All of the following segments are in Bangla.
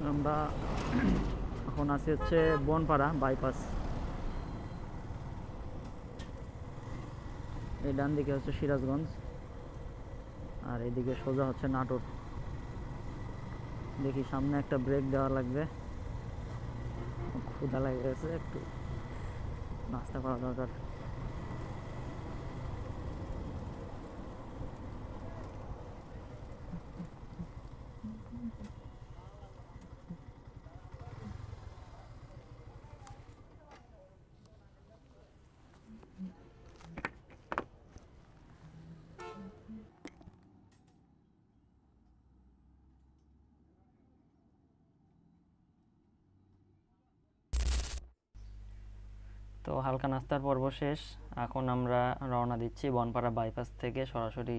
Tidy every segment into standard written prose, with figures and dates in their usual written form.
আমরা এখন আছি হচ্ছে বনপাড়া বাইপাস। এই ডান দিকে হচ্ছে সিরাজগঞ্জ, আর এদিকে সোজা হচ্ছে নাটোর। দেখি সামনে একটা ব্রেক দেওয়া লাগবে, ক্ষুধা লেগে গেছে, একটু নাস্তা করা দরকার। তো হালকা নাস্তার পর্ব শেষ। এখন আমরা রওনা দিচ্ছি বনপাড়া বাইপাস থেকে সরাসরি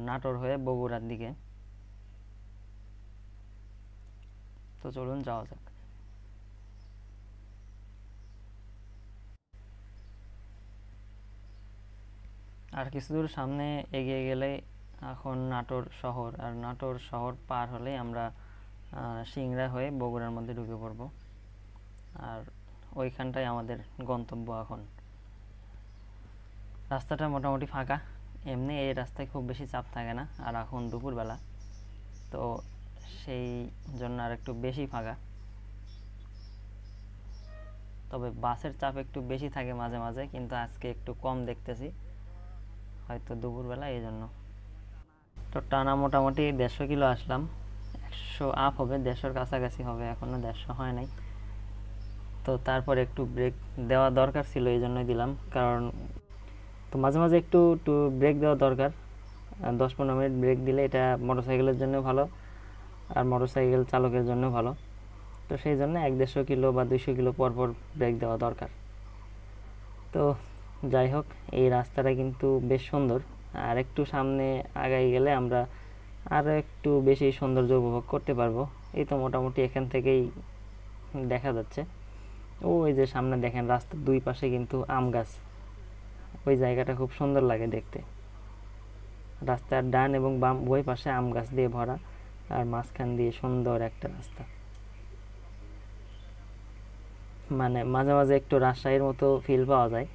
নাটোর হয়ে বগুড়ার দিকে। তো চলুন যাওয়া যাক। আর কিছু দূর সামনে এগিয়ে গেলে এখন নাটোর শহর, আর নাটোর শহর পার হলেই আমরা সিংড়া হয়ে বগুড়ার মধ্যে ঢুকে পড়ব। আর ওইখানটাই আমাদের গন্তব্য। এখন রাস্তাটা মোটামুটি ফাঁকা, এমনি এই রাস্তায় খুব বেশি চাপ থাকে না, আর এখন দুপুরবেলা তো সেই জন্য আর একটু বেশি ফাঁকা। তবে বাসের চাপ একটু বেশি থাকে মাঝে মাঝে, কিন্তু আজকে একটু কম দেখতেছি, হয়তো দুপুরবেলা এই জন্য। তো টানা মোটামুটি 150 কিলো আসলাম, 100 আপ হবে, 150-র কাছাকাছি হবে, এখনও 150 হয় নাই। তো তারপর একটু ব্রেক দেওয়া দরকার ছিল, এই জন্যই দিলাম, কারণ তো মাঝে মাঝে একটু একটু ব্রেক দেওয়া দরকার। 10-15 মিনিট ব্রেক দিলে এটা মোটরসাইকেলের জন্য ভালো, আর মোটরসাইকেল চালকের জন্য ভালো। তো সেই জন্য 150 কিলো বা 200 কিলো পর পর ব্রেক দেওয়া দরকার। তো যাই হোক, এই রাস্তাটা কিন্তু বেশ সুন্দর, আর একটু সামনে আগাই গেলে আমরা আরও একটু বেশি সৌন্দর্য উপভোগ করতে পারবো। এই তো মোটামুটি এখান থেকেই দেখা যাচ্ছে। ওই যে সামনে দেখেন, রাস্তার দুই পাশে কিন্তু আম গাছ, ওই জায়গাটা খুব সুন্দর লাগে দেখতে। রাস্তার ডান এবং বাম উভয় পাশে আম গাছ দিয়ে ভরা, আর মাঝখান দিয়ে সুন্দর একটা রাস্তা। মানে মাঝে মাঝে একটু রাজশাহীর মতো ফিল পাওয়া যায়,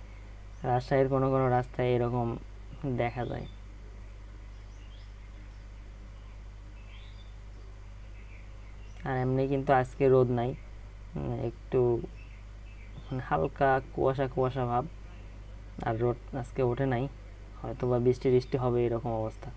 রাজশাহীর কোনো কোনো রাস্তায় এরকম দেখা যায়। আর এমনি কিন্তু আজকে রোদ নাই, একটু হালকা কুয়াশা কুয়াশা ভাব, আর রোদ আজকে ওঠে নাই, হয়তো বা বৃষ্টি বৃষ্টি হবে এরকম অবস্থা।